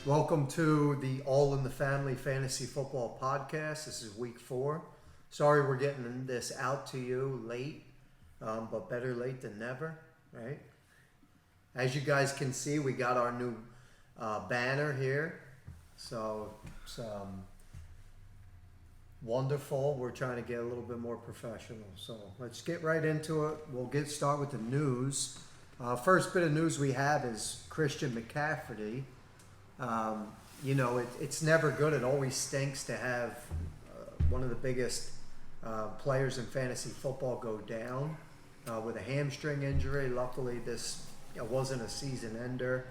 Welcome to the All in the Family Fantasy Football Podcast. This is week 4. Sorry we're getting this out to you late, but better late than never, right? As you guys can see, we got our new banner here. So it's wonderful. We're trying to get a little bit more professional. So let's get right into it. We'll start with the news. First bit of news we have is Christian McCaffrey. It's never good. It always stinks to have one of the biggest players in fantasy football go down with a hamstring injury. Luckily, this wasn't a season ender,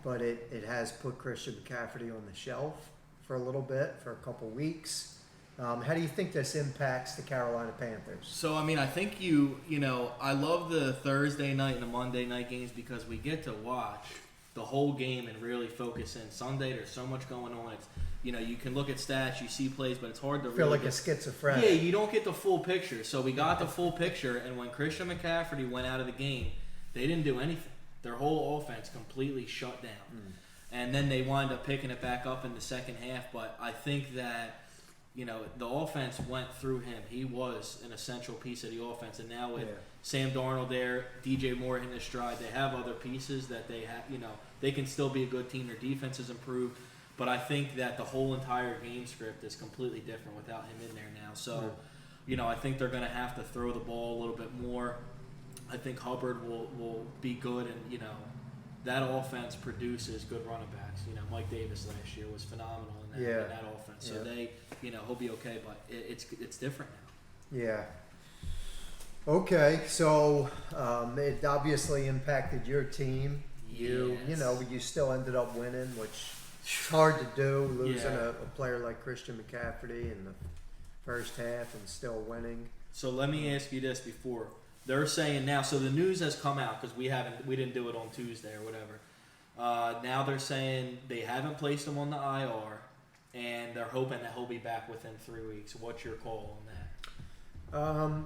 but it has put Christian McCaffrey on the shelf for a little bit, for a couple weeks. How do you think this impacts the Carolina Panthers? So, I think I love the Thursday night and the Monday night games because we get to watch the whole game and really focus in. Sunday, there's so much going on. It's, you can look at stats, you see plays, but it's hard to feel like a schizophrenic. Yeah, you don't get the full picture. So we got the full picture, and when Christian McCaffrey went out of the game, they didn't do anything. Their whole offense completely shut down. And then they wind up picking it back up in the second half. But I think that, the offense went through him. He was an essential piece of the offense. And now with Sam Darnold there, DJ Moore in his stride, they have other pieces that they have, they can still be a good team. Their defense has improved. But I think that the whole entire game script is completely different without him in there now. So, I think they're going to have to throw the ball a little bit more. I think Hubbard will be good, and, that offense produces good running backs. Mike Davis last year was phenomenal in that offense. So they, he'll be okay, but it's different now. Yeah. Okay, so it obviously impacted your team. You still ended up winning, which is hard to do, losing a player like Christian McCaffrey in the first half and still winning. So let me ask you this before. They're saying now, so the news has come out because we didn't do it on Tuesday or whatever. Now they're saying they haven't placed him on the IR, and they're hoping that he'll be back within 3 weeks. What's your call on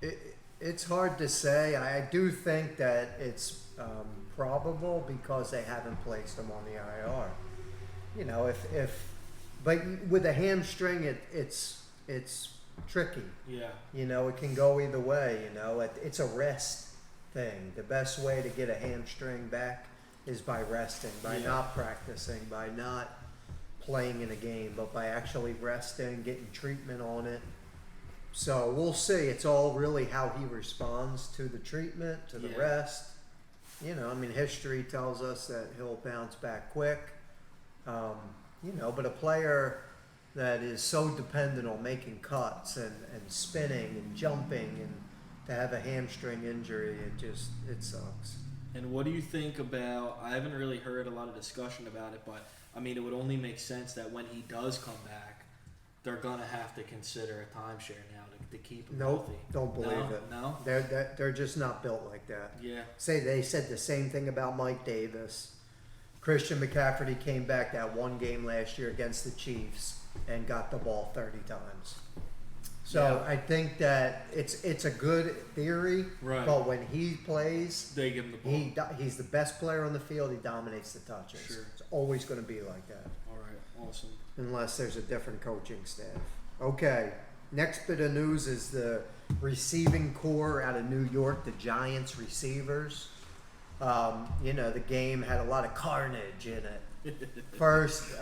that? It's hard to say. I do think that it's probable because they haven't placed him on the IR. But with a hamstring, it's tricky. Yeah. It can go either way. It's a rest thing. The best way to get a hamstring back is by resting, by not practicing, by not playing in a game, but by actually resting, getting treatment on it. So we'll see. It's all really how he responds to the treatment, to the rest. History tells us that he'll bounce back quick. But a player that is so dependent on making cuts and spinning and jumping, and to have a hamstring injury, it sucks. And what do you think about, I haven't really heard a lot of discussion about it, but it would only make sense that when he does come back, they're going to have to consider a timeshare now to keep him healthy. Don't believe it. No? They're just not built like that. Yeah. They said the same thing about Mike Davis. Christian McCaffrey came back that one game last year against the Chiefs and got the ball 30 times. So I think that it's a good theory, right. But when he plays, they give him the ball. He's the best player on the field. He dominates the touches. Sure. It's always going to be like that. All right, awesome. Unless there's a different coaching staff. Okay, next bit of news is the receiving core out of New York, the Giants receivers. The game had a lot of carnage in it. First,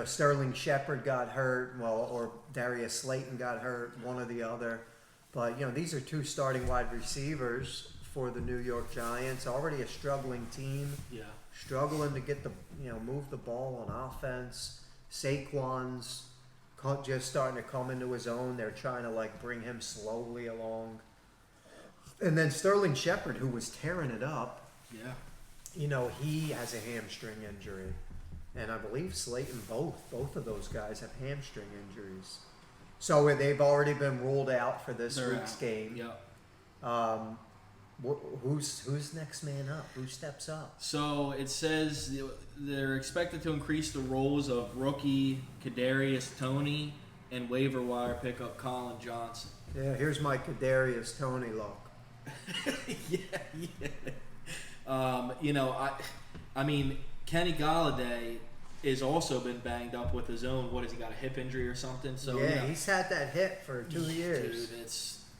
Sterling Shepard got hurt, or Darius Slayton got hurt, one or the other. But, these are two starting wide receivers for the New York Giants. Already a struggling team. Yeah. Struggling to get move the ball on offense. Saquon's just starting to come into his own. They're trying to, bring him slowly along. And then Sterling Shepard, who was tearing it up. Yeah. He has a hamstring injury. And I believe Slayton, both of those guys have hamstring injuries. So they've already been ruled out for this week's game. Yeah. Who's next man up? Who steps up? So it says they're expected to increase the roles of rookie Kadarius Toney and waiver wire pickup Colin Johnson. Yeah, here's my Kadarius Toney look. yeah. Kenny Galladay has also been banged up with his own. What has he got? A hip injury or something? So yeah, you know, he's had that hit for 2 years. dude,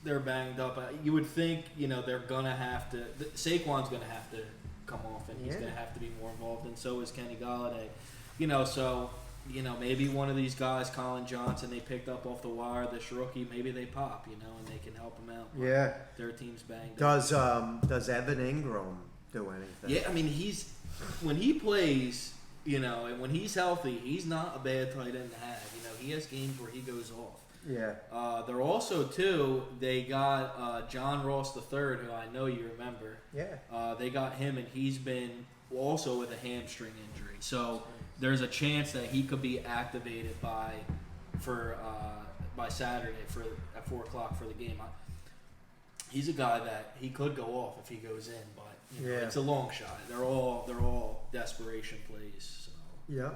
they're banged up. You would think they're gonna have to. Saquon's gonna have to come off, and he's Yeah. gonna have to be more involved, and so is Kenny Galladay. So maybe one of these guys, Colin Johnson, they picked up off the wire, this rookie, maybe they pop, and they can help him out. But Yeah. their team's banged up. Does Evan Ingram do anything? Yeah, I mean when he plays, and when he's healthy, he's not a bad tight end to have. He has games where he goes off. Yeah. They're also too. They got John Ross III, who I know you remember. Yeah. They got him, and he's been also with a hamstring injury. So there's a chance that he could be activated by Saturday at 4:00 for the game. He's a guy that he could go off if he goes in, but it's a long shot. They're all desperation plays. So. Yeah.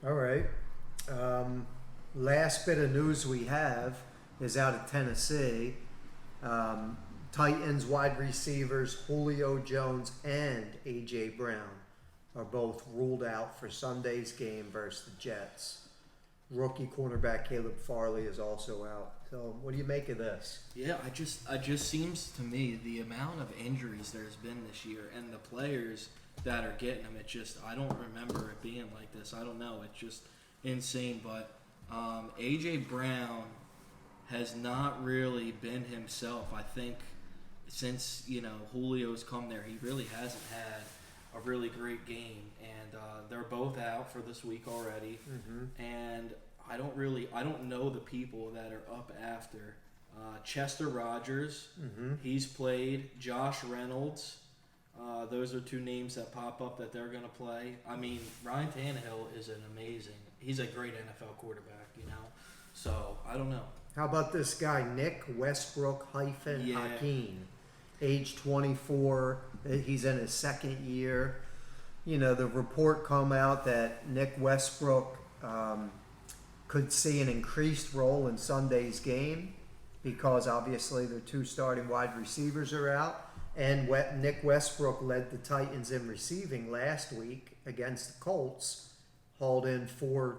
All right. Last bit of news we have is out of Tennessee. Titans wide receivers Julio Jones and A.J. Brown are both ruled out for Sunday's game versus the Jets. Rookie cornerback Caleb Farley is also out. So, what do you make of this? Yeah, it just seems to me the amount of injuries there's been this year and the players that are getting them. I don't remember it being like this. I don't know. It's just insane. But A.J. Brown has not really been himself. I think since Julio's come there, he really hasn't had a really great game, and they're both out for this week already. Mm-hmm. And I don't know the people that are up after. Chester Rogers, Mm-hmm. he's played. Josh Reynolds, those are two names that pop up that they're going to play. I mean, Ryan Tannehill is he's a great NFL quarterback, So I don't know. How about this guy, Nick Westbrook Yeah. Hakeem, age 24. He's in his second year. The report come out that Nick Westbrook could see an increased role in Sunday's game because obviously their two starting wide receivers are out. And Nick Westbrook led the Titans in receiving last week against the Colts. Hauled in 4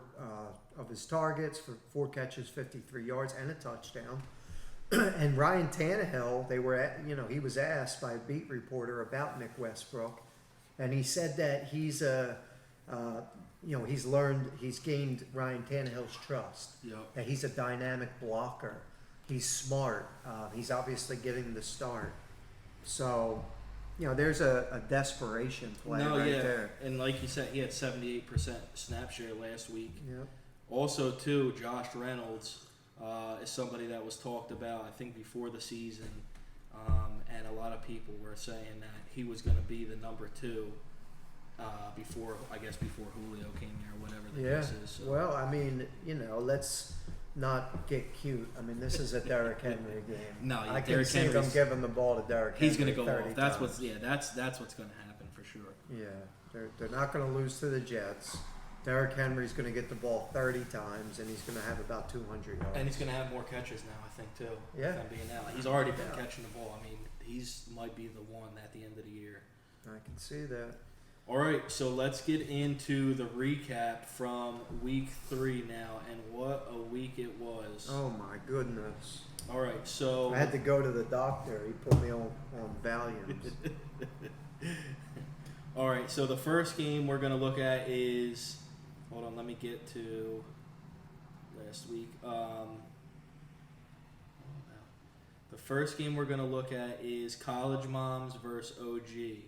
of his targets for 4 catches, 53 yards, and a touchdown. And Ryan Tannehill, he was asked by a beat reporter about Nick Westbrook, and he said that he's gained Ryan Tannehill's trust. Yep. That he's a dynamic blocker. He's smart. He's obviously getting the start. So, there's a desperation play there. And like you said, he had 78% snap share last week. Yep. Also, too, Josh Reynolds is somebody that was talked about, I think, before the season, and a lot of people were saying that he was going to be the number 2 before Julio came here, or whatever the case is. So. Well, I mean, let's not get cute. I mean, this is a Derrick Henry game. No, I can Derrick see them giving the ball to Derrick Henry. He's going to go 30 off. That's times. that's what's going to happen for sure. Yeah, they're not going to lose to the Jets. Derrick Henry's going to get the ball 30 times, and he's going to have about 200 yards. And he's going to have more catches now, I think, too. Yeah. With him being out. He's already been catching the ball. I mean, might be the one at the end of the year. I can see that. All right, so let's get into the recap from week 3 now, and what a week it was. Oh, my goodness. All right, so... I had to go to the doctor. He put me on Valiums. All right, so the first game we're going to look at is... Hold on, let me get to last week. The first game we're going to look at is College Moms versus OG.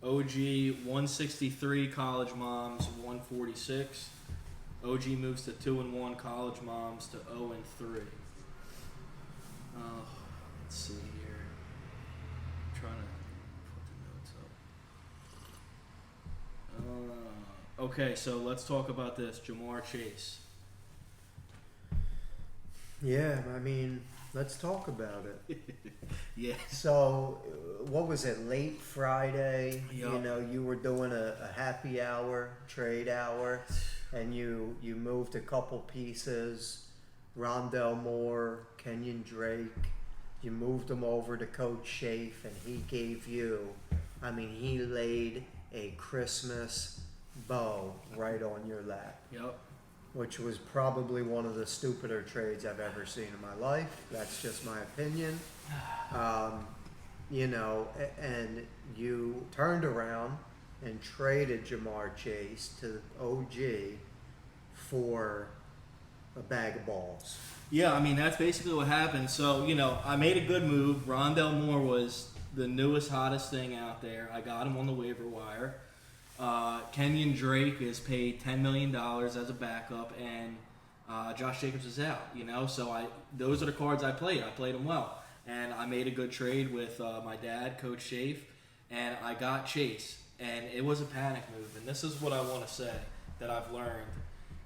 OG 163, College Moms 146. OG moves to 2-1, College Moms to 0-3. Let's see here. I'm trying to put the notes up. Okay, so let's talk about this. Jamar Chase. Yeah, I mean, let's talk about it. Yeah. So, what was it, late Friday? Yup. You were doing a happy hour, trade hour, and you moved a couple pieces. Rondell Moore, Kenyon Drake. You moved them over to Coach Shafe, and he gave you I mean, he laid a Christmas bow right on your lap, Yep. which was probably one of the stupider trades I've ever seen in my life. That's just my opinion. You know, and you turned around and traded Jamar Chase to OG for a bag of balls. Yeah, I mean, that's basically what happened. So, you know, I made a good move. Rondell Moore was the newest, hottest thing out there. I got him on the waiver wire. Kenyon Drake is paid $10 million as a backup, and Josh Jacobs is out, you know? So those are the cards I played. I played them well. And I made a good trade with my dad, Coach Shafe, and I got Chase. And it was a panic move. And this is what I want to say that I've learned,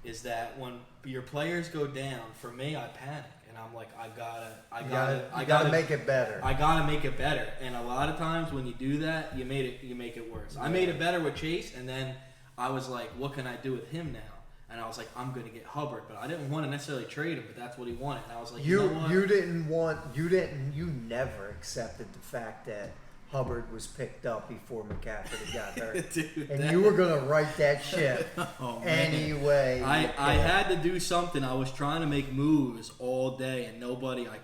is that when your players go down, for me, I panic. And I'm like, I gotta make it better. I gotta make it better. And a lot of times when you do that, you make it worse. Yeah. I made it better with Chase, and then I was like, what can I do with him now? And I was like, I'm gonna get Hubbard, but I didn't want to necessarily trade him, but that's what he wanted. And I was like, you know what? You never accepted the fact that Hubbard was picked up before McCaffrey got hurt. Dude, and you were going to write that ship anyway. I had to do something. I was trying to make moves all day, and I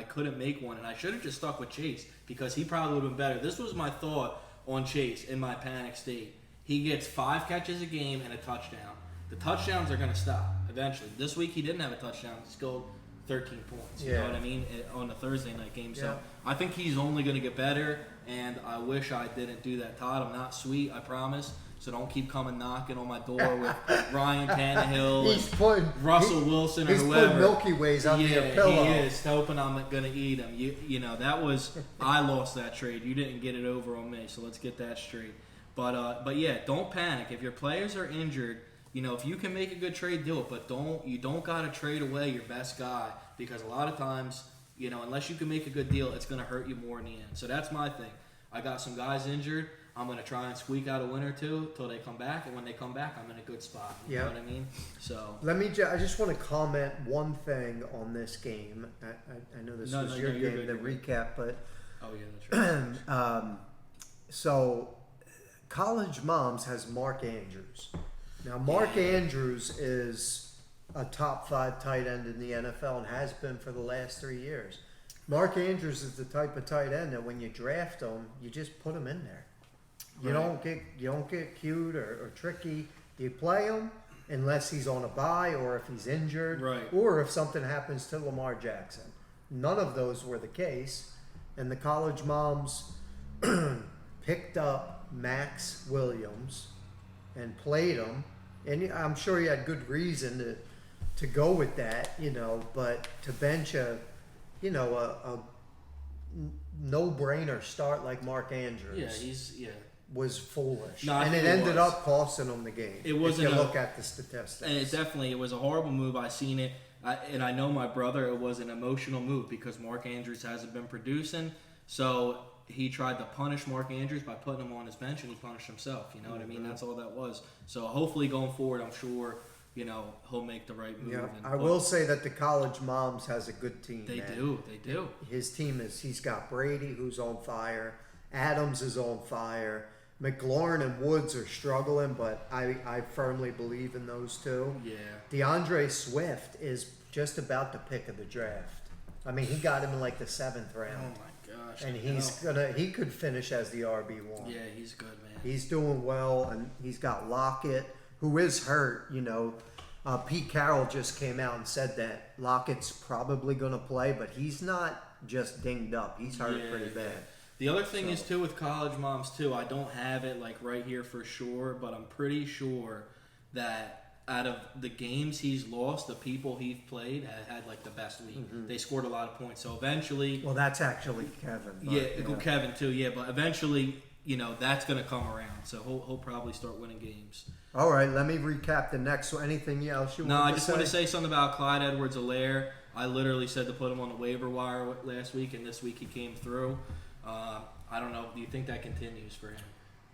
couldn't make one. And I should have just stuck with Chase because he probably would have been better. This was my thought on Chase in my panic state. He gets 5 catches a game and a touchdown. The touchdowns are going to stop eventually. This week he didn't have a touchdown. He scored 13 points. You know what I mean? On the Thursday night game. So I think he's only going to get better. And I wish I didn't do that, Todd. I'm not sweet, I promise. So don't keep coming knocking on my door with Ryan Tannehill and Russell Wilson or whoever. He's putting Milky Ways under your pillow. He is, hoping I'm going to eat them. You know, I lost that trade. You didn't get it over on me, so let's get that straight. But yeah, don't panic. If your players are injured, you know, if you can make a good trade, do it. But you don't got to trade away your best guy, because a lot of times, you know, unless you can make a good deal, it's going to hurt you more in the end. So that's my thing. I got some guys injured. I'm going to try and squeak out a win or two until they come back. And when they come back, I'm in a good spot. You know what I mean? So I just want to comment one thing on this game. I know this was your game, the recap, but oh yeah, that's right. So College Moms has Mark Andrews. Now Mark Andrews is a top 5 tight end in the NFL and has been for the last 3 years. Mark Andrews is the type of tight end that when you draft him, you just put him in there. You don't get cute or tricky. You play him unless he's on a bye or if he's injured, or if something happens to Lamar Jackson. None of those were the case, and the College Moms picked up Max Williams and played him, and I'm sure he had good reason to go with that, you know, but to bench a no-brainer start like Mark Andrews was foolish. And it ended up costing him the game. It wasn't if you look at the statistics. And it was a horrible move. I seen it. And I know my brother, it was an emotional move because Mark Andrews hasn't been producing. So he tried to punish Mark Andrews by putting him on his bench, and he punished himself. You know what I mean? That's all that was. So hopefully going forward, I'm sure, you know, he'll make the right move. Yeah, I will say that the College Moms has a good team. They do. His team he's got Brady, who's on fire. Adams is on fire. McLaurin and Woods are struggling, but I firmly believe in those two. Yeah. DeAndre Swift is just about the pick of the draft. I mean, he got him in like the 7th round. Oh my gosh. And he could finish as the RB1. Yeah, he's good, man. He's doing well, and he's got Lockett, who is hurt, you know. Pete Carroll just came out and said that Lockett's probably going to play, but he's not just dinged up. He's hurt pretty bad. The other thing is, too, with College Moms, too, I don't have it, like, right here for sure, but I'm pretty sure that out of the games he's lost, the people he's played had like, the best week. Mm-hmm. They scored a lot of points. So eventually... Well, that's actually Kevin. But, Kevin, too, but eventually, you know, that's going to come around. So he'll probably start winning games. All right, let me recap the next one. Anything else you want to say? No, I just want to say something about Clyde Edwards-Helaire. I literally said to put him on the waiver wire last week, and this week he came through. I don't know. Do you think that continues for him?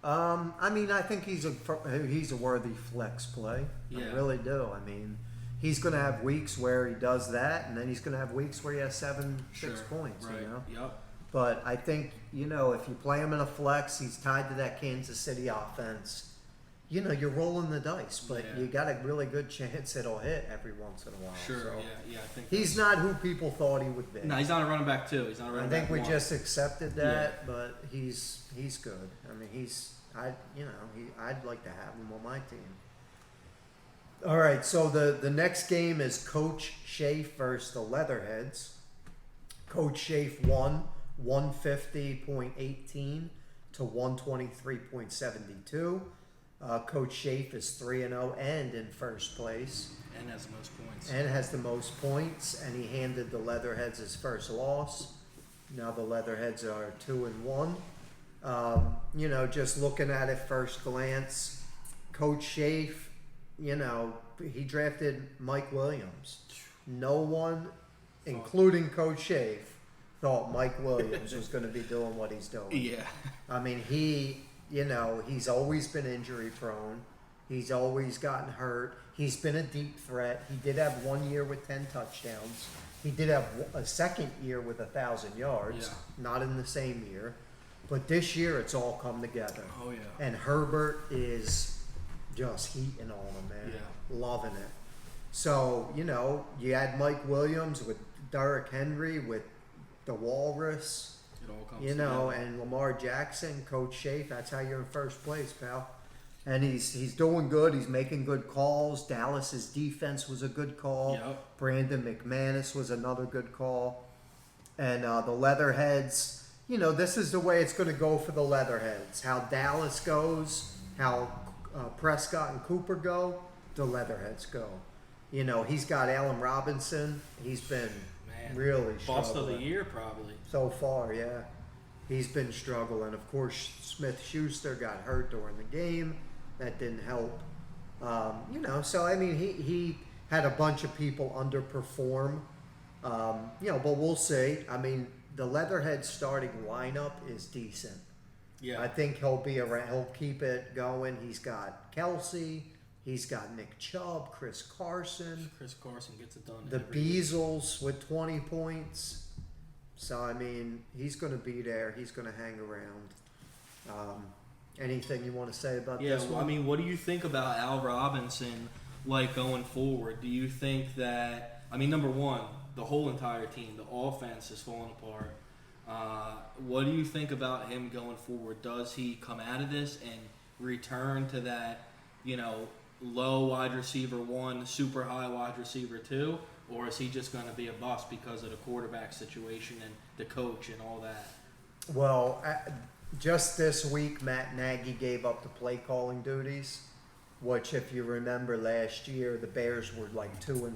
I mean, I think he's a worthy flex play. Yeah. I really do. I mean, he's going to have weeks where he does that, and then he's going to have weeks where he has 6 points. Right. You know. Yep. But I think, if you play him in a flex, he's tied to that Kansas City offense. You're rolling the dice, but Yeah. you got a really good chance it'll hit every once in a while. Sure. So Yeah. I think he's not who people thought he would be. No, he's not a running back too. He's not a I running think back. we one. just accepted that, but he's good. I mean, I'd like to have him on my team. All right, so the next game is Coach Shafe versus the Leatherheads. Coach Shafe won 150.18 to 123.72. Coach Shafe is 3-0 and in first place. And has the most points. And has the most points, and he handed the Leatherheads his first loss. Now the Leatherheads are 2-1. Just looking at it first glance, Coach Shafe, he drafted Mike Williams. No one, including Coach Shafe, thought Mike Williams was going to be doing what he's doing. Yeah. I mean, he's always been injury prone. He's always gotten hurt. He's been a deep threat. He did have 1 year with 10 touchdowns. He did have a second year with 1,000 yards, not in the same year. But this year, it's all come together. Oh, yeah. And Herbert is just heating on him, man. Yeah. Loving it. So, you had Mike Williams with Derrick Henry, with the Walrus, It all comes together. and Lamar Jackson, Coach Shafe. That's how you're in first place, pal. And he's doing good. He's making good calls. Dallas's defense was a good call. Yep. Brandon McManus was another good call. And the Leatherheads, this is the way it's going to go for the Leatherheads. How Dallas goes, how Prescott and Cooper go, the Leatherheads go. He's got Allen Robinson. He's been really Boss struggling. of the year, probably. So far, yeah. He's been struggling. Of course, Smith-Schuster got hurt during the game. That didn't help. So, I mean, he had a bunch of people underperform. But we'll see. I mean, the Leatherhead starting lineup is decent. Yeah. I think he'll be around. He'll keep it going. He's got Kelsey. He's got Nick Chubb, Chris Carson. Chris Carson gets it done. The every week. Beazles with 20 points. So, I mean, he's going to be there. He's going to hang around. Anything you want to say about this one? I mean, what do you think about Al Robinson, going forward? Do you think that, number one, the whole entire team, the offense is falling apart. What do you think about him going forward? Does he come out of this and return to that, low wide receiver 1, super high wide receiver 2? Or is he just going to be a bust because of the quarterback situation and the coach and all that? Well, just this week, Matt Nagy gave up the play calling duties, which, if you remember last year, the Bears were 2-5.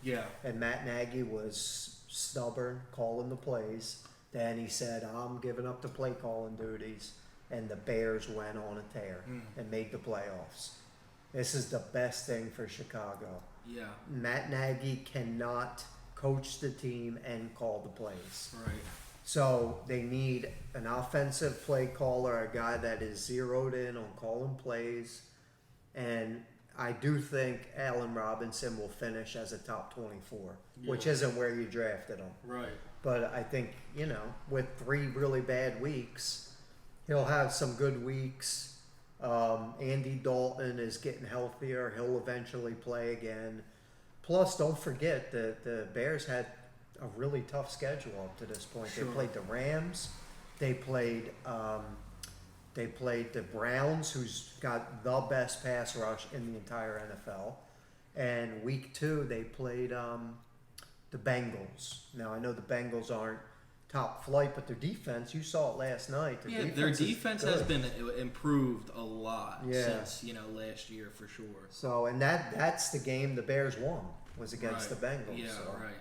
Yeah. And Matt Nagy was stubborn, calling the plays. Then he said, I'm giving up the play calling duties. And the Bears went on a tear and made the playoffs. This is the best thing for Chicago. Yeah. Matt Nagy cannot coach the team and call the plays. Right. So they need an offensive play caller, a guy that is zeroed in on calling plays. And I do think Allen Robinson will finish as a top 24, which isn't where you drafted him. Right. But I think, with 3 really bad weeks, he'll have some good weeks. Andy Dalton is getting healthier. He'll eventually play again. Plus, don't forget that the Bears had a really tough schedule up to this point. Sure. They played the Rams. They played the Browns, who's got the best pass rush in the entire NFL. And week 2, they played the Bengals. Now, I know the Bengals aren't top flight, but their defense, you saw it last night. Their defense has been improved a lot Yeah. since last year for sure. So, and that's the game the Bears won, was against Right. the Bengals. Yeah, so. right.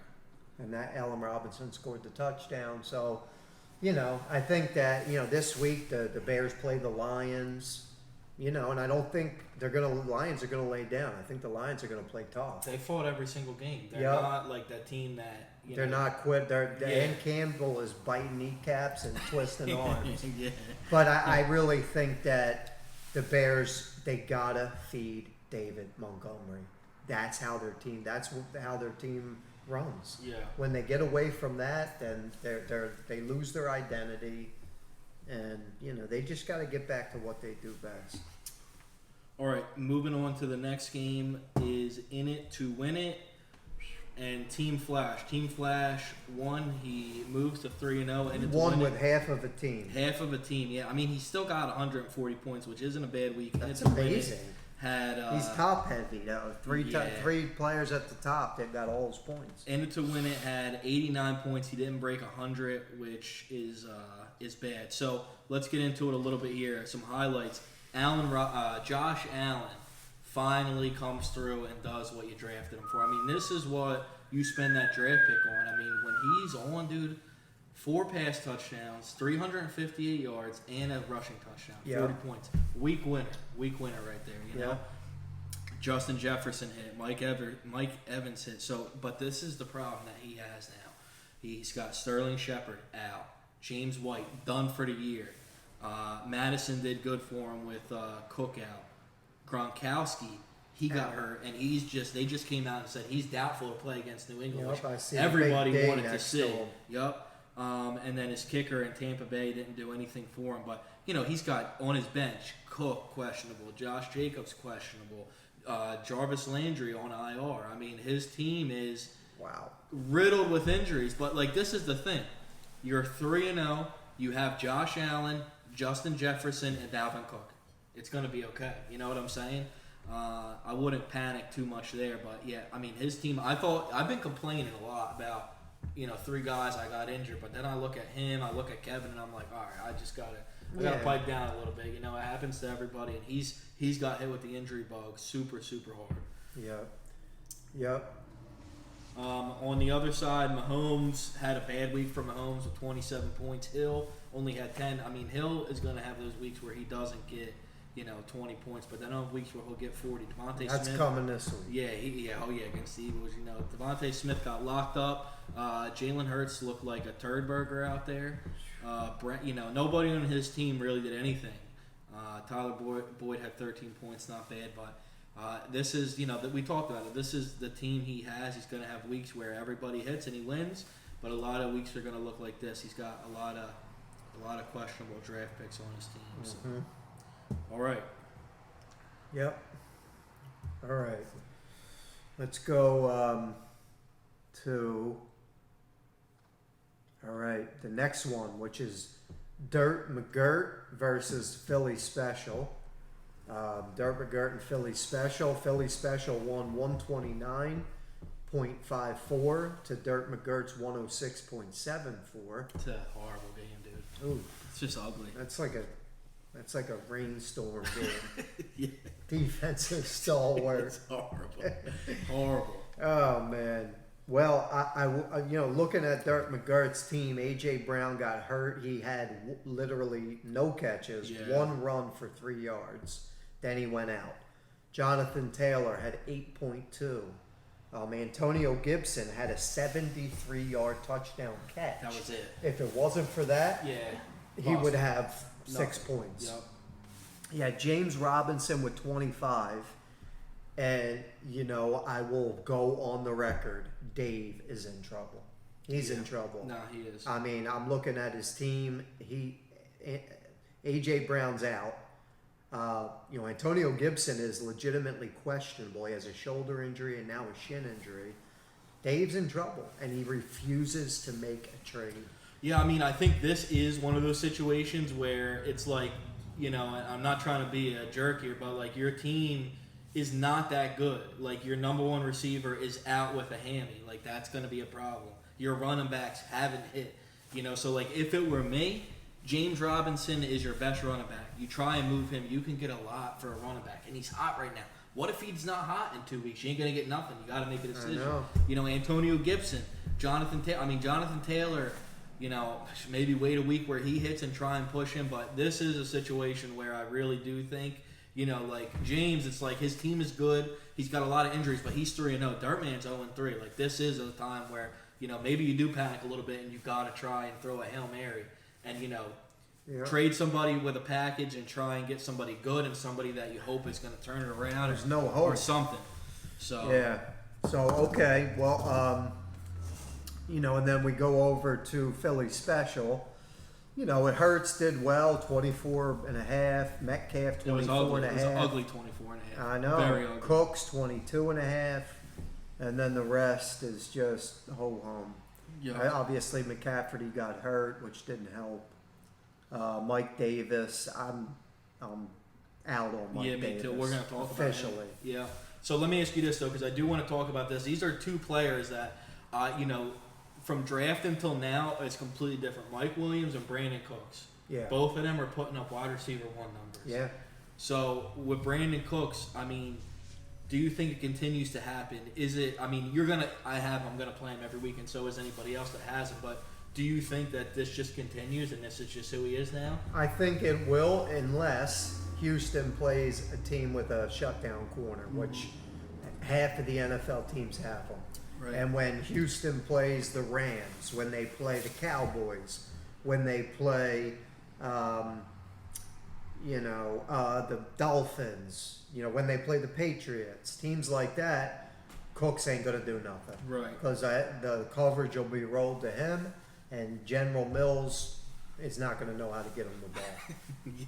And that Allen Robinson scored the touchdown. So, I think that, this week the Bears play the Lions, and I don't think Lions are gonna lay down. I think the Lions are gonna play tough. They fought every single game. They're Yep. not like that team that They're not quit. Dan Yeah. Campbell is biting kneecaps and twisting arms. Yeah. But I really think that the Bears, they gotta feed David Montgomery. That's how their team runs. Yeah. When they get away from that, then they lose their identity, and they just got to get back to what they do best. All right, moving on to the next game is In It to Win It, and Team Flash. Team Flash won. He moves to 3-0. And Won with half of a team. Half of a team, yeah. I mean, he still got 140 points, which isn't a bad week. That's In It to Win It amazing. He's top heavy though. Three Yeah. players at the top that got all his points. In It to Win It had 89 points. He didn't break 100, which is bad. So let's get into it a little bit here. Some highlights. Josh Allen finally comes through and does what you drafted him for. I mean, this is what you spend that draft pick on. I mean, when he's on, dude, 4 pass touchdowns, 358 yards, and a rushing touchdown, 40 points. Week winner right there. You know, Justin Jefferson hit, Mike Evans hit. So, but this is the problem that he has now. He's got Sterling Shepard out, James White done for the year. Madison did good for him with Cook out. Gronkowski, he got hurt, and they just came out and said he's doubtful to play against New England, which everybody wanted to see. And then his kicker in Tampa Bay didn't do anything for him. But, he's got on his bench Cook questionable, Josh Jacobs questionable, Jarvis Landry on IR. I mean, his team is riddled with injuries. But, this is the thing. You're 3-0. You have Josh Allen, Justin Jefferson, and Dalvin Cook. It's going to be okay. You know what I'm saying? I wouldn't panic too much there, but yeah, I mean, his team, I've been complaining a lot about, 3 guys I got injured, but then I look at him, I look at Kevin, and I'm like, all right, I gotta pipe down a little bit. It happens to everybody, and he's got hit with the injury bug super, super hard. Yep. On the other side, Mahomes had a bad week for Mahomes with 27 points. Hill only had 10. I mean, Hill is going to have those weeks where he doesn't get, 20 points, but then on weeks where he'll get 40. Devontae That's Smith. coming this week. Yeah, against the Eagles. Devontae Smith got locked up. Jalen Hurts looked like a turd burger out there. Nobody on his team really did anything. Tyler Boyd had 13 points, not bad, but this is, that we talked about it. This is the team he has. He's going to have weeks where everybody hits and he wins, but a lot of weeks are going to look like this. He's got a lot of questionable draft picks on his team. So. All right. Yep. All right. Let's go to the next one, which is Dirt McGirt versus Philly Special. Dirt McGirt and Philly Special. Philly Special won 129.54 to Dirt McGirt's 106.74. It's a horrible game, dude. Ooh, it's just ugly. That's like a rainstorm game. Yeah. Defensive stalwart. It's horrible. Oh man. Well, I looking at Dirt McGirt's team, AJ Brown got hurt. He had literally no catches, 1 run for 3 yards. Then he went out. Jonathan Taylor had 8.2. Antonio Gibson had a 73-yard touchdown catch. That was it. If it wasn't for that, he would have 6 Nothing. points. Yep. Yeah, James Robinson with 25. And, I will go on the record. Dave is in trouble. He's in trouble. No, he is. I mean, I'm looking at his team. A.J. Brown's out. Antonio Gibson is legitimately questionable. He has a shoulder injury and now a shin injury. Dave's in trouble, and he refuses to make a trade. Yeah, I mean, I think this is one of those situations where it's like, I'm not trying to be a jerk here, but like your team is not that good. Like your number one receiver is out with a hammy. Like that's going to be a problem. Your running backs haven't hit. So like if it were me, James Robinson is your best running back. You try and move him, you can get a lot for a running back, and he's hot right now. What if he's not hot in 2 weeks? You ain't gonna get nothing. You got to make a decision. I know. Antonio Gibson, Jonathan Taylor. Maybe wait a week where he hits and try and push him. But this is a situation where I really do think, like James, it's like his team is good. He's got a lot of injuries, but he's 3-0. Dirtman's 0-3. Like this is a time where maybe you do panic a little bit and you got to try and throw a Hail Mary and trade somebody with a package and try and get somebody good and somebody that you hope is going to turn it around. There's no hope or something. So yeah. So okay, well, and then we go over to Philly special. Hurts did well, 24 and a half. Metcalf, It was 24 ugly. and a It was an half. ugly 24 and a half. I know. Very ugly. Cooks, 22 and a half. And then the rest is just ho-hum. Yeah. Obviously, McCaffrey got hurt, which didn't help. Mike Davis, I'm out on Mike Yeah, Davis. me too. We're going to talk officially. about him. Yeah. So let me ask you this, though, because I do want to talk about this. These are two players that, from draft until now, it's completely different. Mike Williams and Brandon Cooks. Yeah. Both of them are putting up wide receiver 1 numbers. Yeah. So with Brandon Cooks, I mean, do you think it continues to happen? Is it? I mean, I'm gonna play him every week, and so is anybody else that has him. But do you think that this just continues, and this is just who he is now? I think it will, unless Houston plays a team with a shutdown corner, which half of the NFL teams have them. Right. And when Houston plays the Rams, when they play the Cowboys, when they play, the Dolphins, when they play the Patriots, teams like that, Cooks ain't going to do nothing. Right. Because the coverage will be rolled to him, and General Mills is not going to know how to get him the ball.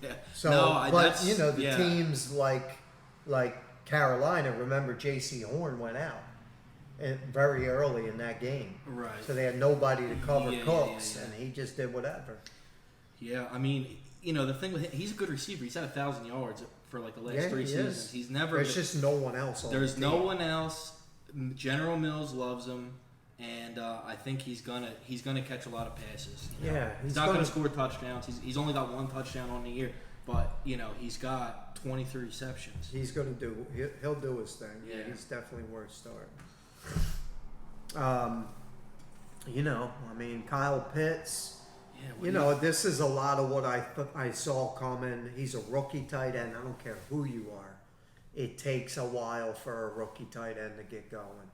Yeah. So, No, the teams like Carolina, remember J.C. Horn went out very early in that game. Right. So they had nobody to cover Yeah, Cooks, yeah. and he just did whatever. Yeah, I mean, the thing with him, he's a good receiver. He's had 1,000 yards for like the last Yeah, 3 he seasons. is. He's never. There's just no one else on There's the no team. one else. General Mills loves him, and I think he's gonna catch a lot of passes. Yeah, he's not gonna score touchdowns. He's only got 1 touchdown on the year, but he's got 23 receptions. He's going to do. He'll do his thing. Yeah. He's definitely worth starting. Kyle Pitts. Yeah, This is a lot of what I saw coming. He's a rookie tight end. I don't care who you are. It takes a while for a rookie tight end to get going.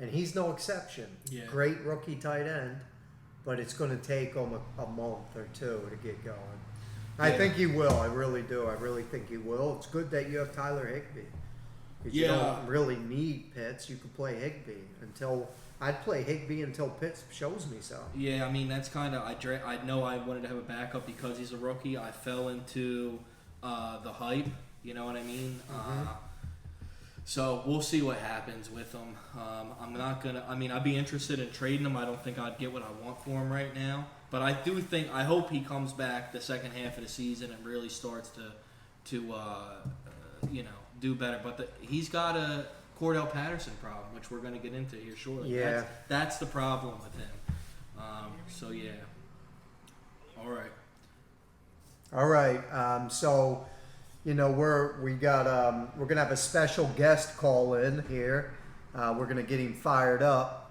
And he's no exception. Yeah. Great rookie tight end, but it's going to take him a month or two to get going. I Yeah. think he will. I really do. I really think he will. It's good that you have Tyler Higbee. Because you Yeah. don't really need Pitts. You can play Higbee I'd play Higbee until Pitts shows me so. Yeah, I mean that's kind of I know I wanted to have a backup because he's a rookie. I fell into the hype. You know what I mean? So we'll see what happens with him. I'm not gonna. I mean, I'd be interested in trading him. I don't think I'd get what I want for him right now. But I do think I hope he comes back the second half of the season and really starts to do better. But he's got a Cordell Patterson problem, which we're going to get into here shortly. Yeah. That's the problem with him. So yeah. All right. All right. We're gonna have a special guest call in here. We're gonna get him fired up.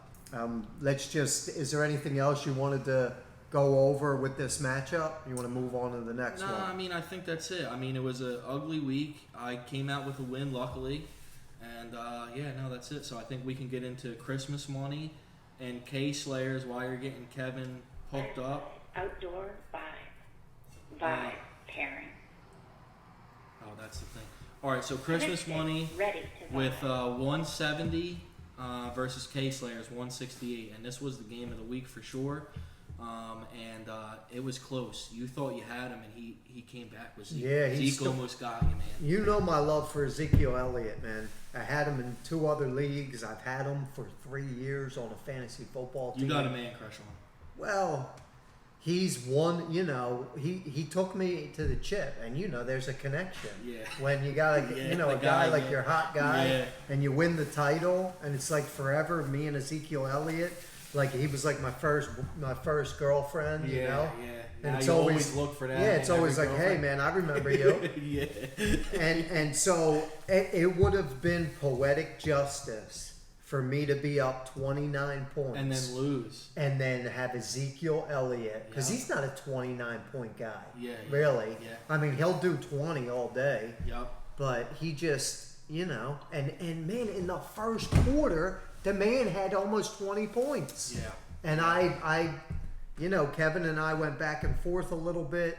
Is there anything else you wanted to go over with this matchup? You want to move on to the next No, one? I mean I think that's it. I mean it was an ugly week. I came out with a win, luckily, and that's it. So I think we can get into Christmas money and K Slayers while you're getting Kevin hooked up. Outdoor vibe pairing. Oh, that's the thing. All right, so Christmas money Ready to with vibe. 170 versus K Slayers 168, and this was the game of the week for sure. And it was close. You thought you had him, and he came back with Zeke. Yeah, Zeke almost got you, man. You know my love for Ezekiel Elliott, man. I had him in 2 other leagues. I've had him for 3 years on a fantasy football team. You got a man crush on him. Well, he's one. He took me to the chip, and there's a connection. Yeah. When you got Yeah, a the guy guy, like yeah. your hot guy, Yeah. and you win the title, and it's like forever. Me and Ezekiel Elliott, like he was like my first girlfriend. You know. Yeah. And Now it's you always look for that. Yeah, it's in every always like, hey girlfriend. man, I remember you. Yeah. and so it would have been poetic justice for me to be up 29 points And then lose. and then have Ezekiel Elliott, because Yeah. he's not a 29-point guy. Yeah. Really. Yeah. I mean, he'll do 20 all day, Yep. but he just, and man, in the first quarter, the man had almost 20 points. Yeah. And I Kevin and I went back and forth a little bit,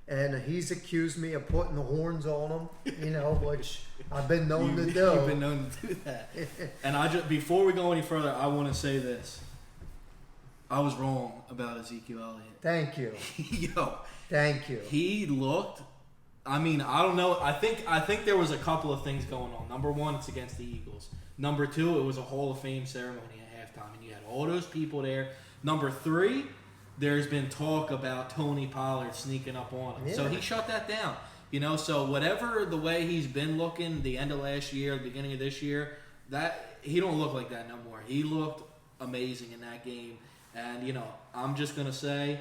and he's accused me of putting the horns on him, which I've been known to do. You've been known to do that. And before we go any further, I want to say this. I was wrong about Ezekiel Elliott. Thank you. Yo, Thank you. he looked. I mean, I don't know. I think there was a couple of things going on. Number one, it's against the Eagles. Number two, it was a Hall of Fame ceremony at halftime, and you had all those people there. Number three, there's been talk about Tony Pollard sneaking up on him, so Yeah. he shut that down. So whatever the way he's been looking, the end of last year, the beginning of this year, that he don't look like that no more. He looked amazing in that game, and I'm just gonna say,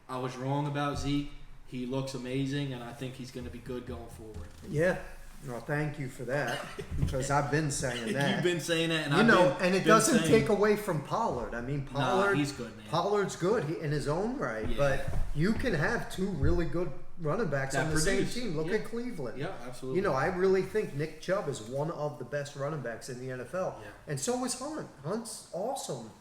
I was wrong about Zeke. He looks amazing, and I think he's going to be good going forward. Yeah. Well, thank you for that, because I've been saying that. You've been saying that, and and it doesn't take away from Pollard. I mean, Pollard, he's good, man. Pollard's good in his own right, Yeah. but you can have two really good running backs That on the same produce. team. Look Yeah. at Cleveland. Yeah, absolutely. I really think Nick Chubb is one of the best running backs in the NFL, Yeah. and so is Hunt. Hunt's awesome,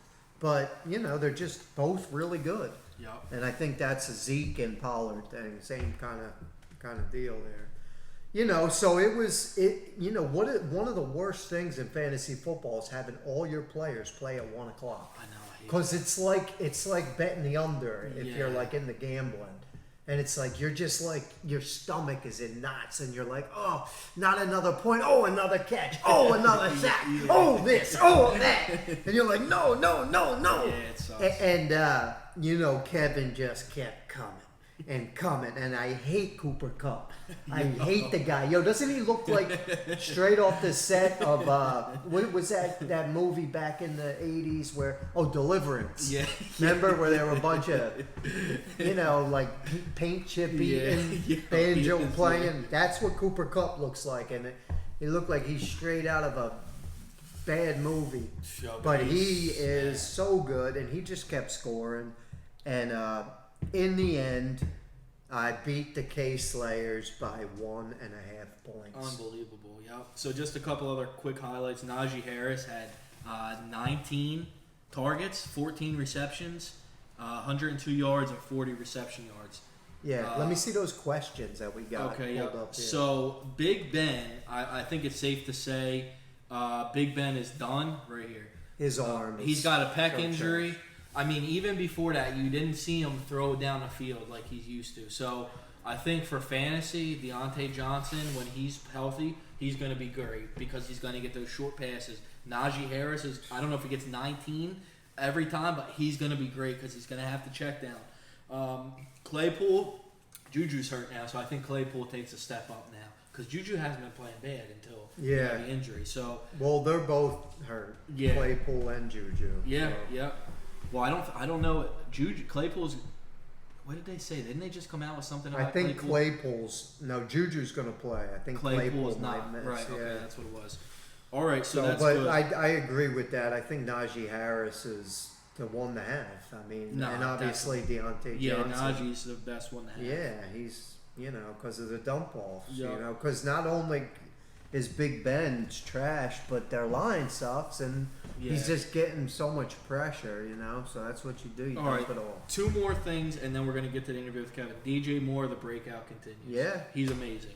but they're just both really good. Yep. And I think that's a Zeke and Pollard thing, same kind of deal there. So it was one of the worst things in fantasy football is having all your players play at 1 o'clock. I know. I hate Because it's like betting the under if you're Yeah. like in the gambling. And it's like you're just like your stomach is in knots and you're like, oh, not another point, oh, another catch, oh, another sack, Yeah. oh, this, oh, that. And you're like, no. Yeah, it sucks. And Kevin just kept coming, and I hate Cooper Kupp. I hate the guy. Yo, doesn't he look like straight off the set of what was that movie back in the '80s where Deliverance? Yeah. Remember where there were a bunch of like paint chip eating, Yeah. banjo Yes, playing. yeah. That's what Cooper Kupp looks like, and it looked like he's straight out of a bad movie. But he is so good, and he just kept scoring. And in the end, I beat the K-Slayers by 1.5 points. Unbelievable. Yep. So just a couple other quick highlights. Najee Harris had 19 targets, 14 receptions, 102 yards, and 40 reception yards. Yeah, let me see those questions that we got Okay, pulled yeah. up here. So Big Ben, I think it's safe to say Big Ben is done right here. His arm. He's is got a pec so injury. changed. I mean, even before that, you didn't see him throw down the field like he's used to. So I think for fantasy, Deontay Johnson, when he's healthy, he's going to be great because he's going to get those short passes. Najee Harris I don't know if he gets 19 every time, but he's going to be great because he's going to have to check down. Claypool, Juju's hurt now, so I think Claypool takes a step up now because Juju hasn't been playing bad until the injury. So Well, they're both hurt. Yeah. Claypool and Juju. yeah, so. yeah. Well, I don't know. Claypool's. What did they say? Didn't they just come out with something about I think Claypool? Juju's going to play. I think Claypool's Claypool not. might miss. Right. Yeah. Okay, that's what it was. All right, so So, that's but good. I agree with that. I think Najee Harris is the one to have. I mean, No, and obviously Deontay yeah, Johnson. Najee's the best one to have. Yeah, he's because of the dump offs. Yeah. Because not only is Big Ben's trash, but their line sucks, and he's Yeah. just getting so much pressure. So that's what you do. You All dump right. it all. Two more things, and then we're going to get to the interview with Kevin. DJ Moore, the breakout continues. Yeah. He's amazing.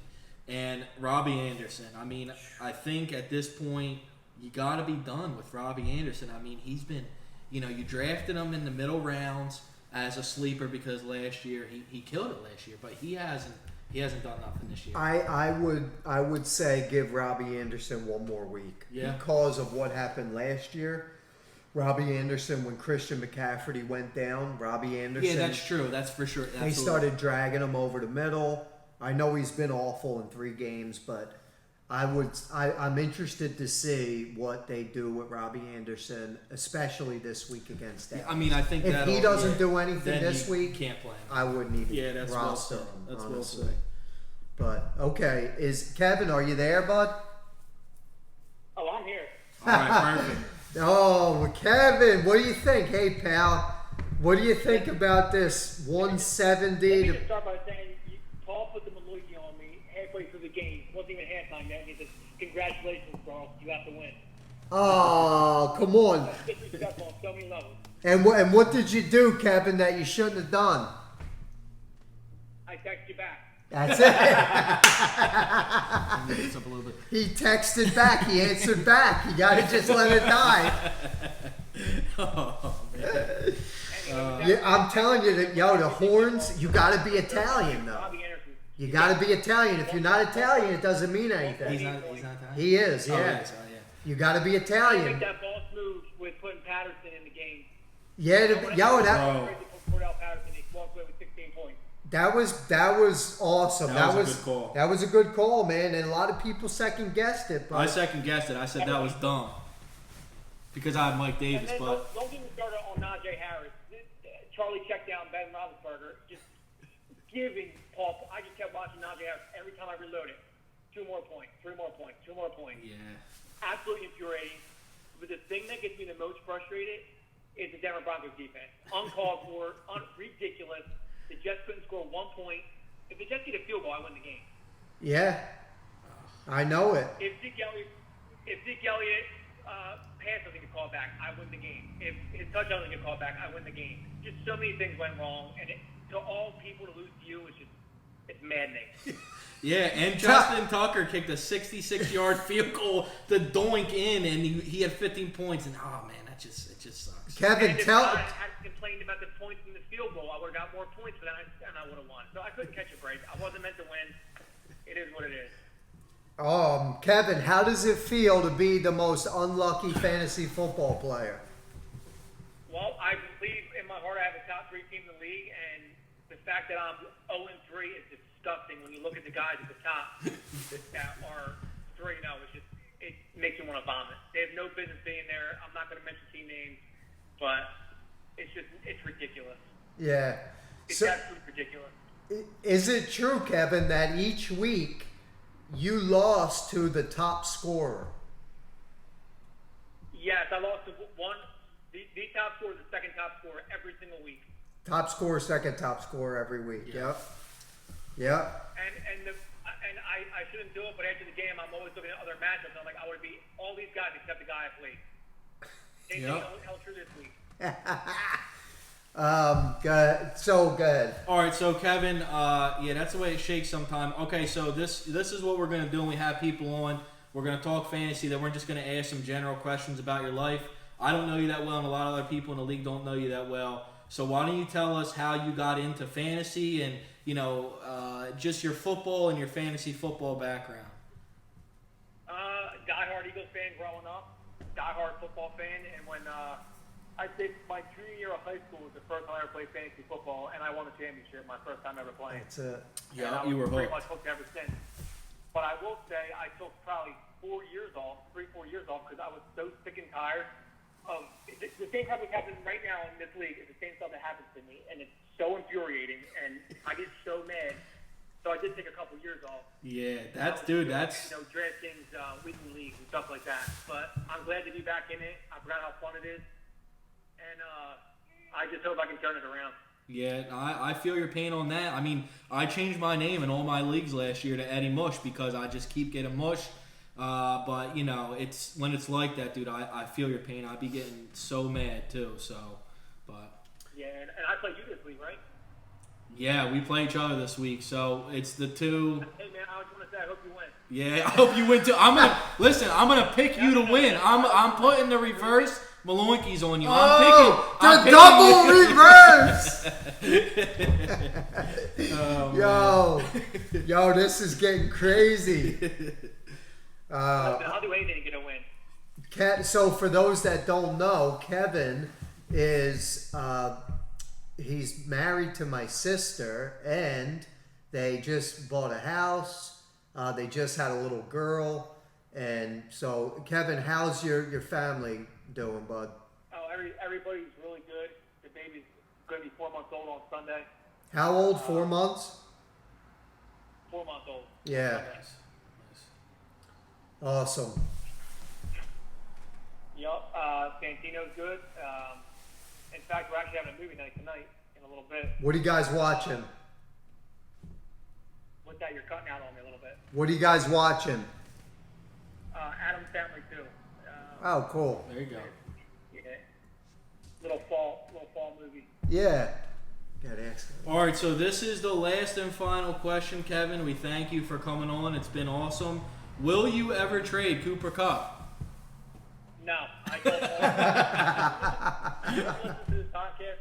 And Robbie Anderson. I mean, I think at this point, you got to be done with Robbie Anderson. I mean, he's been, you drafted him in the middle rounds as a sleeper because last year, he killed it last year, but he hasn't done nothing this year. I would say give Robbie Anderson one more week because of what happened last year. Robbie Anderson, when Christian McCaffrey went down, Robbie Anderson. Yeah, that's true. That's for sure. They started dragging him over the middle. I know he's been awful in 3 games, but I'm interested to see what they do with Robbie Anderson, especially this week against Dallas. I mean, I think if he doesn't do anything then this you week, can't play him. I wouldn't even Yeah, that's well roster said. him. That's well honestly. said. But okay, is Kevin? Are you there, bud? Oh, I'm here. All right, perfect. Oh, Kevin, what do you think? Hey, pal, what do you think about this 170 Let me to? just start by saying Paul put the Maluki on me halfway through the game. Wasn't even halftime yet. And he says, "Congratulations, Charles. You have to win." Oh, come on! Disrespectful on so many levels. And what did you do, Kevin, that you shouldn't have done? I text you back. That's it. Move this up a little bit. He texted back. He answered back. You got to just let it die. Oh, man. Yeah, I'm telling you that, the horns, you gotta be Italian, though. Bobby Anderson. You gotta be Italian. If you're not Italian, it doesn't mean He's anything. not Italian? He is, Oh, yeah. yes, oh, yeah. You gotta be I think Italian. that false move with putting Patterson in the game. Yeah, that Bro. Cordell Patterson, he walked away with 16 points. that was awesome. That was a good call. That was a good call, man. And a lot of people second guessed it, I but second guessed it. I said that was dumb because I had Mike And Davis, then but don't get me started on Najee Harris. Charlie checked down Ben Roethlisberger, just giving Paul. I just kept watching Najee Harris every time I reloaded. 2 more points, 3 more points, 2 more points. yeah, Absolutely infuriating. But the thing that gets me the most frustrated is the Denver Broncos defense. Uncalled for, ridiculous. The Jets couldn't score 1 point. If the Jets get a field goal, I win the game. yeah, I know it. If Zeke Elliott pass doesn't get called back, I win the game. If his touchdown doesn't get called back, I win the game. Just so many things went wrong, and to all people to lose to you, it's maddening. yeah. And Justin Tucker kicked a 66-yard field goal to doink in, and he had 15 points. And oh man, it just sucks. Kevin, And if tell. I had complained about the points in the field goal, I would have got more points for that, and I would have won. So I couldn't catch a break. I wasn't meant to win. It is what it is. Kevin, how does it feel to be the most unlucky fantasy football player? Well, I believe in my heart I have a top 3 team in the league, and the fact that I'm 0-3 is disgusting when you look at the guys at the top that are 3-0. It makes you want to vomit. They have no business being there. I'm not going to mention team names, but it's ridiculous. Yeah. It's So, absolutely ridiculous. is it true, Kevin, that each week you lost to the top scorer? Yes, I lost to one. The top scorer is the second top scorer every single week. Top scorer, second top scorer every week. Yep. Yep. And I shouldn't do it, but after the game, I'm always looking at other matchups. I'm like, I would be all these guys except the guy I played. Same thing held true this week. Good. So good. All right, so Kevin, yeah, that's the way it shakes sometime. Okay, so this is what we're gonna do when we have people on. We're gonna talk fantasy. Then we're just gonna ask some general questions about your life. I don't know you that well, and a lot of other people in the league don't know you that well. So why don't you tell us how you got into fantasy and just your football and your fantasy football background? Diehard Eagles fan growing up, diehard football fan, and when I'd say my junior year of high school was the first time I ever played fantasy football, and I won the championship, my first time ever playing. That's it. And Yeah, I you were was pretty hooked. much hooked ever since. But I will say I took probably 4 years off, 3-4 years off, because I was so sick and tired of the same stuff that's happening right now in this league is the same stuff that happens to me, and it's so infuriating, and I get so mad. So I did take a couple years off. Yeah, That's that's DraftKings weekly leagues and stuff like that. But I'm glad to be back in it. I forgot how fun it is, and I just hope I can turn it around. yeah. I feel your pain on that. I mean, I changed my name in all my leagues last year to Eddie Mush because I just keep getting mushed. But it's when it's like that, dude. I feel your pain. I'd be getting so mad too. So, but Yeah, and I played you this week, right? yeah, we play each other this week. So it's the two. Hey man, I just want to say I hope you win. Yeah, I hope you win too. I'm gonna pick you to win. I'm putting the reverse Malonkeys on you. I'm picking double reverse. Oh, Yo, this is getting crazy. I'll do anything to get a win. So for those that don't know, Kevin is he's married to my sister, and they just bought a house. They just had a little girl, and so Kevin, how's your family doing, bud? Oh, everybody's really good. The baby's going to be 4 months old on Sunday. How old? 4 months? 4 months old. Yeah. Awesome. Yup. Santino's good. In fact, we're actually having a movie night tonight in a little bit. What are you guys watching? With that, you're cutting out on me a little bit. What are you guys watching? Adam's Family 2. Oh, cool. there you go. Yeah. Little fall movie. Yeah. Got asked. All right, so this is the last and final question, Kevin. We thank you for coming on. It's been awesome. Will you ever trade Cooper Kupp? No, I don't. You listen to this podcast.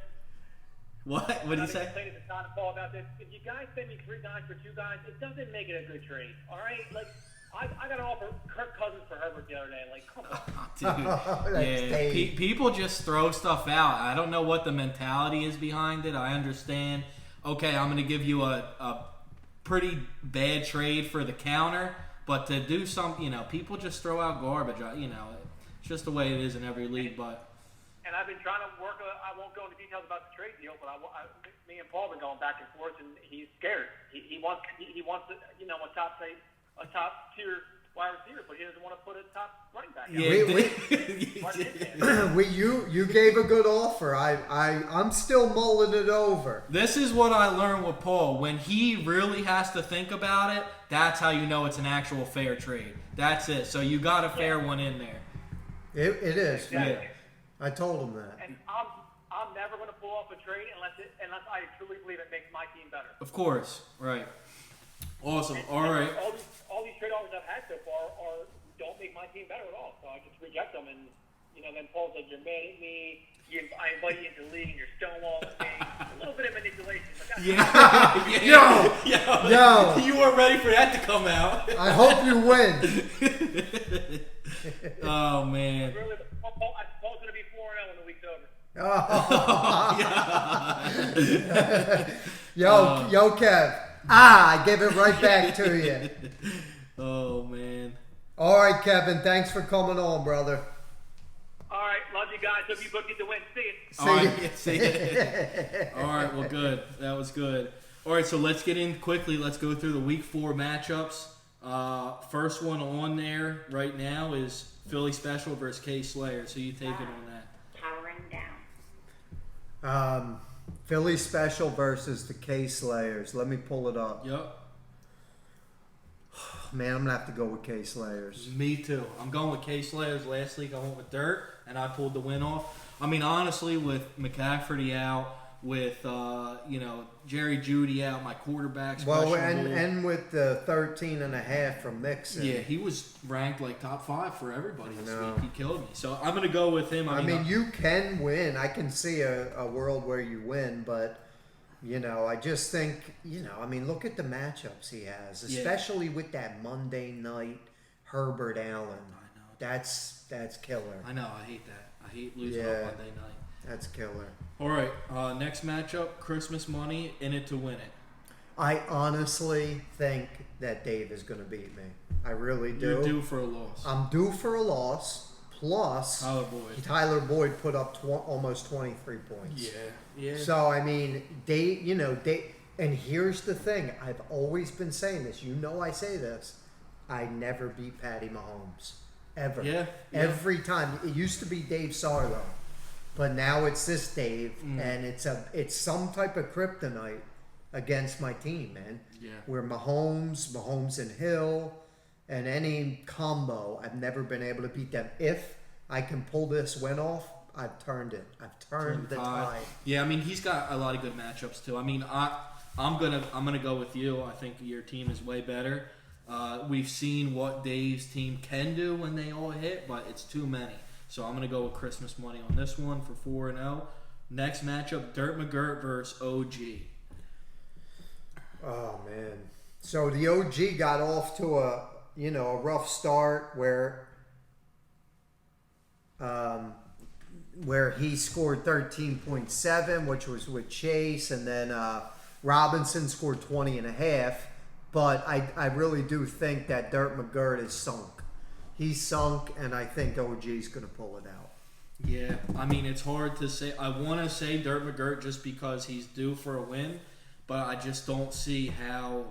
What? What did he I've been say? complaining to Don and Paul about this. If you guys send me 3 guys for 2 guys, it doesn't make it a good trade. All right, like I got an offer Kirk Cousins for Herbert the other day. Like, come on. Dude. That's Yeah, Dave. people just throw stuff out. I don't know what the mentality is behind it. I understand. Okay, I'm going to give you a pretty bad trade for the counter, but to do some, people just throw out garbage. It's just the way it is in every league. But And I've been trying to work. I won't go into details about the trade deal, but me and Paul have been going back and forth, and he's scared. He wants a top tier wide receiver, but he doesn't want to put a top running back. You gave a good offer. I'm still mulling it over. this is what I learned with Paul. When he really has to think about it, that's how you know it's an actual fair trade. That's it. So you got a fair one in there. It is. Exactly. Yeah. I told him that. And I'm never going to pull off a trade unless I truly believe it makes my team better. Of course. Right. Awesome. All right. All these trade offers I've had so far don't make my team better at all. So I just reject them. And then Paul's like, "You're mad at me. I invite you into the league, and you're stonewalling me." A little bit of manipulation. But that's Yo, You weren't ready for that to come out. I hope you win. Oh man. really, Paul's going to be 4-0 when the week's over. Yo, Kev. I give it right back to you. Oh man. All right, Kevin. Thanks for coming on, brother. All right, love you guys. Hope you both get the win. See you. All right. Yeah, see ya. All right. Well, good. That was good. All right. So let's get in quickly. Let's go through the Week 4 matchups. First one on there right now is Philly Special versus K Slayer. So you take it on that. Powering down. Philly Special versus the K Slayers. Let me pull it up. Yep. Man, I'm gonna have to go with K Slayers. Me too. I'm going with K Slayers. Last week I went with Dirt, and I pulled the win off. I mean, honestly, with McCaffrey out, with Jerry Jeudy out, my quarterback's Well, questionable. and with the 13.5 from Mixon. Yeah, he was ranked like top 5 for everybody this No. week. He killed me. So I'm going to go with him. I mean, you can win. I can see a world where you win, but I just think, look at the matchups he has, especially with that Monday night Herbert Allen. I know. That's killer. I know. I hate that. I hate losing on Yeah. Monday night. That's killer. All right. Next matchup, Christmas money, in it to win it. I honestly think that Dave is going to beat me. I really do. You're due for a loss. I'm due for a loss. Plus, Tyler Boyd put up almost 23 points. Yeah. So I mean, Dave. And here's the thing: I've always been saying this. I say this. I never beat Patty Mahomes ever. Yeah. Every time. It used to be Dave Sarlo, but now it's this Dave, and it's some type of kryptonite against my team, man. Yeah. Where Mahomes and Hill. And any combo, I've never been able to beat them. If I can pull this win off, I've turned it. I've turned the tide. Yeah, I mean he's got a lot of good matchups too. I mean I'm gonna go with you. I think your team is way better. We've seen what Dave's team can do when they all hit, but it's too many. So I'm gonna go with Christmas money on this one for 4-0. Next matchup, Dirt McGirt versus OG. Oh man! So the OG got off to a rough start where he scored 13.7, which was with Chase, and then Robinson scored 20.5. But I really do think that Dirt McGirt is sunk. He's sunk, and I think OG's going to pull it out. Yeah, I mean it's hard to say. I want to say Dirt McGirt just because he's due for a win, but I just don't see how.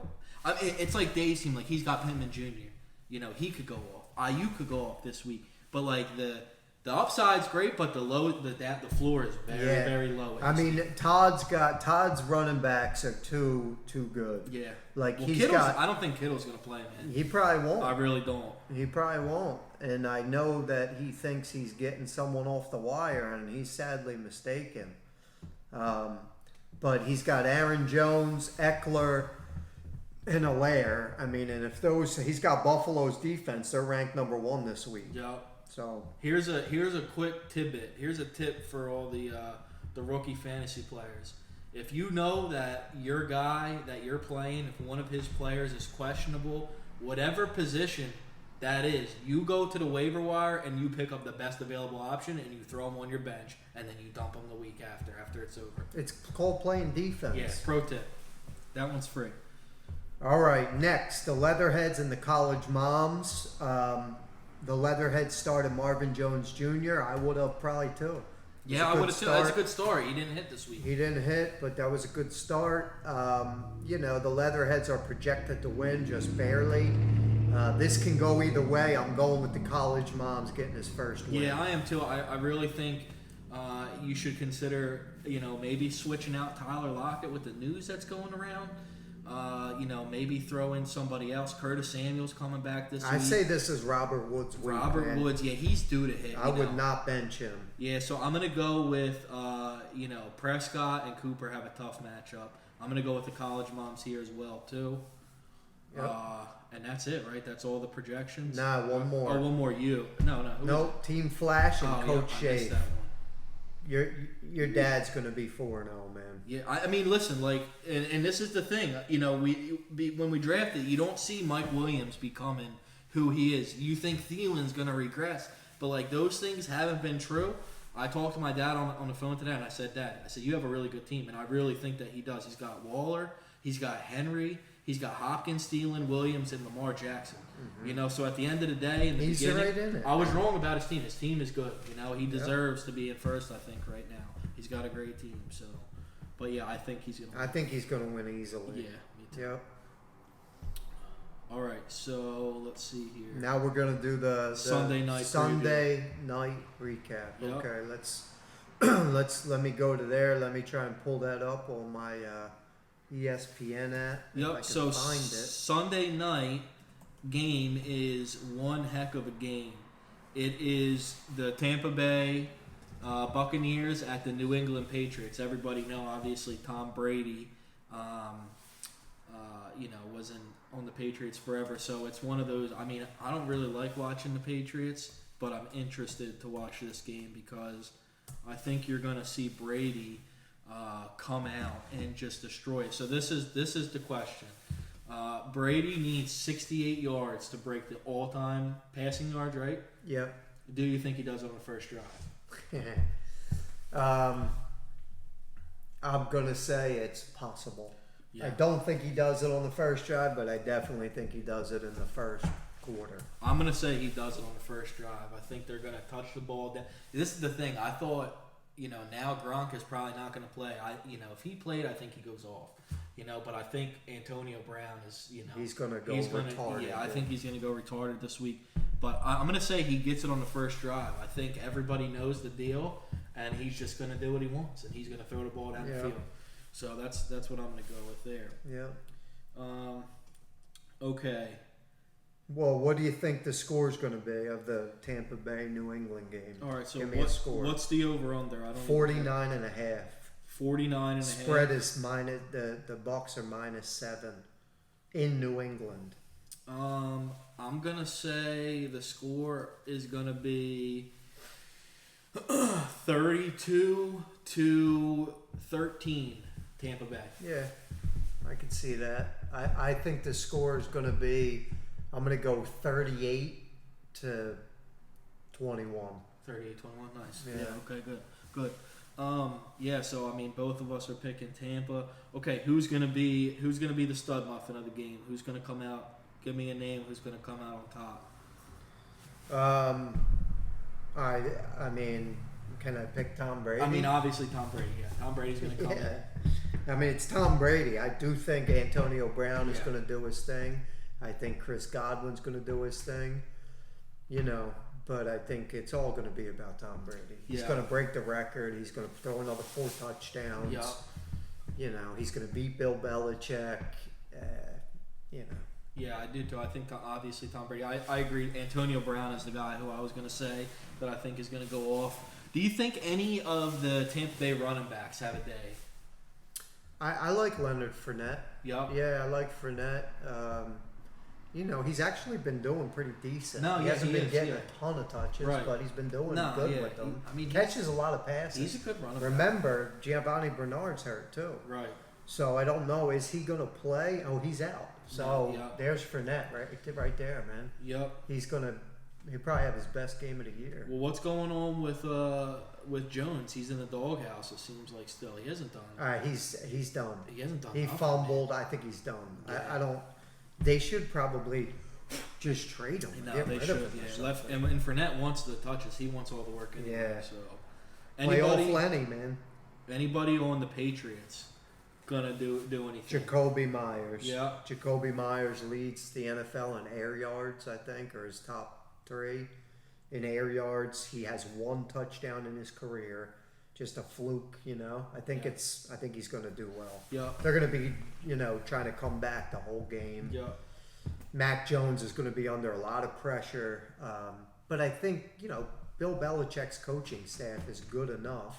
It's like Dave's team. Like he's got Pittman Jr. He could go off. Ayuk could go off this week. But like the upside's great, but the floor is very, very low. I mean, Todd's running backs are too good. Yeah. Like well, he's got. I don't think Kittle's gonna play, man. He probably won't. I really don't. He probably won't. And I know that he thinks he's getting someone off the wire, and he's sadly mistaken. But he's got Aaron Jones, Eckler, and Allaire. I mean, and if he's got Buffalo's defense, they're ranked number 1 this week. Yeah. So here's a quick tidbit. Here's a tip for all the rookie fantasy players. If you know that your guy that you're playing, if one of his players is questionable, whatever position that is, you go to the waiver wire and you pick up the best available option and you throw him on your bench and then you dump him the week after it's over. It's called playing defense. Yeah, pro tip. That one's free. All right, next, the Leatherheads and the College Moms. The Leatherheads started Marvin Jones Jr. I would have probably too. Yeah, I would have too. That's a good story. He didn't hit this week. He didn't hit, but that was a good start. You know, the Leatherheads are projected to win just barely. This can go either way. I'm going with the College Moms getting his first win. Yeah, I am too. I really think you should consider, maybe switching out Tyler Lockett with the news that's going around. Maybe throw in somebody else. Curtis Samuel's coming back this week. I say this is Robert Woods' week, Robert man. Woods, yeah, he's due to hit. I would not bench him. Yeah, so I'm going to go with, Prescott and Cooper have a tough matchup. I'm going to go with the College Moms here as well, too. Yep. And that's it, right? That's all the projections? Nah, one more. Oh, one more. You. No. Nope, Team Flash and Coach I missed Shave. that one. Your dad's going to be 4-0, man. Yeah, I mean, listen, and this is the thing, when we drafted, you don't see Mike Williams becoming who he is. You think Thielen's going to regress, but those things haven't been true. I talked to my dad on the phone today, and I said, Dad, you have a really good team, and I really think that he does. He's got Waller, he's got Henry, he's got Hopkins, Thielen, Williams, and Lamar Jackson. Mm-hmm. So at the end of the day, in the He's beginning, right in it. I was wrong about his team. His team is good. He deserves to be in first, I think, right now. He's got a great team, so. But yeah, I think he's gonna. I think he's going to win easily. Yeah, me too. Yep. All right, so let's see here. Now we're going to do the Sunday night Sunday night recap. Yep. Okay, let me go to there. Let me try and pull that up on my ESPN app. If I Yep. can So find it. Sunday night game is one heck of a game. It is the Tampa Bay Buccaneers at the New England Patriots. Everybody know, obviously, Tom Brady, was on the Patriots forever. So it's one of those. I mean, I don't really like watching the Patriots, but I'm interested to watch this game because I think you're going to see Brady come out and just destroy it. So this is the question. Brady needs 68 yards to break the all-time passing yards, right? Yep. Do you think he does it on the first drive? I'm going to say it's possible. Yeah. I don't think he does it on the first drive, but I definitely think he does it in the first quarter. I'm going to say he does it on the first drive. I think they're going to touch the ball down. This is the thing. I thought, now Gronk is probably not going to play. If he played, I think he goes off. But I think Antonio Brown is, He's going to go retarded. Yeah, I think he's going to go retarded this week. But I'm going to say he gets it on the first drive. I think everybody knows the deal, and he's just going to do what he wants, and he's going to throw the ball down the field. So that's what I'm going to go with there. Yeah. Okay. Well, what do you think the score is going to be of the Tampa Bay New England game? All right, so Give me a score. What's the over-under? I don't 49.5. 49.5. Spread is minus, the Bucks are -7 in New England. I'm gonna say the score is gonna be 32-13, Tampa Bay. Yeah, I can see that. I think the score is going to be, I'm going to go 38-21. 38-21, nice. Yeah. Okay, good. So I mean, both of us are picking Tampa. Okay, who's gonna be the stud muffin of the game? Who's gonna come out? Give me a name. Who's gonna come out on top? I mean, can I pick Tom Brady? I mean, obviously Tom Brady. Yeah, Tom Brady's gonna come in. I mean, it's Tom Brady. I do think Antonio Brown is Yeah. going to do his thing. I think Chris Godwin's going to do his thing. But I think it's all going to be about Tom Brady. He's Yeah. going to break the record. He's going to throw another 4 touchdowns. Yeah. He's going to beat Bill Belichick. Yeah, I do too. I think obviously Tom Brady. I agree. Antonio Brown is the guy who I was going to say that I think is going to go off. Do you think any of the Tampa Bay running backs have a day? I like Leonard Fournette. Yep. Yeah, I like Fournette. you know, he's actually been doing pretty decent. No, he yeah, hasn't he been is, getting yeah. a ton of touches, Right. but he's been doing No, good yeah, with them. I mean, catches a lot of passes. He's a good runner. Remember, Giovanni Bernard's hurt too. Right. So I don't know. Is he going to play? Oh, he's out. So Yeah. there's Fournette right there, man. Yep. He'll probably have his best game of the year. Well, what's going on with Jones? He's in the doghouse. It seems like still he hasn't done. All right, he's done. He hasn't done. He nothing, fumbled. I think he's done. Yeah. I don't. They should probably just trade him. No, get they rid should. of him or Yeah, something. left and Fournette wants the touches. He wants all the work anyway. Yeah. So, Play off anybody, Lenny, man. anybody on the Patriots gonna do anything? Jacoby Myers. Yeah. Jacoby Myers leads the NFL in air yards, I think, or his top 3 in air yards. He has 1 touchdown in his career. Just a fluke, you know. I think Yeah. I think he's going to do well. Yeah. They're going to be, you know, trying to come back the whole game. Yeah. Mac Jones is going to be under a lot of pressure, but I think, you know, Bill Belichick's coaching staff is good enough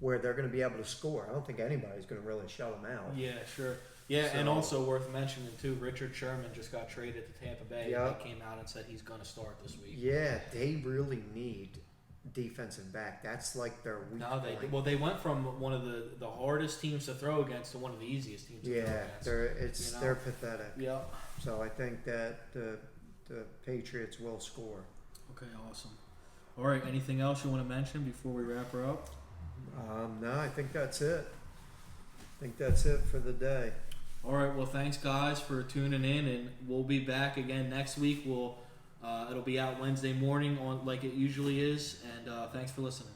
where they're going to be able to score. I don't think anybody's going to really shut them out. Yeah, sure. Yeah, and So- also worth mentioning too, Richard Sherman just got traded to Tampa Bay. Yeah. He came out and said he's going to start this week. Yeah, they really need defensive back. That's like their weak No, point. they went from one of the hardest teams to throw against to one of the easiest teams to throw Yeah, against. You know? they're pathetic. Yeah. So I think that the Patriots will score. Okay, awesome. All right, anything else you want to mention before we wrap her up? No, I think that's it. I think that's it for the day. All right, well, thanks guys for tuning in, and we'll be back again next week. It'll be out Wednesday morning on like it usually is, and thanks for listening.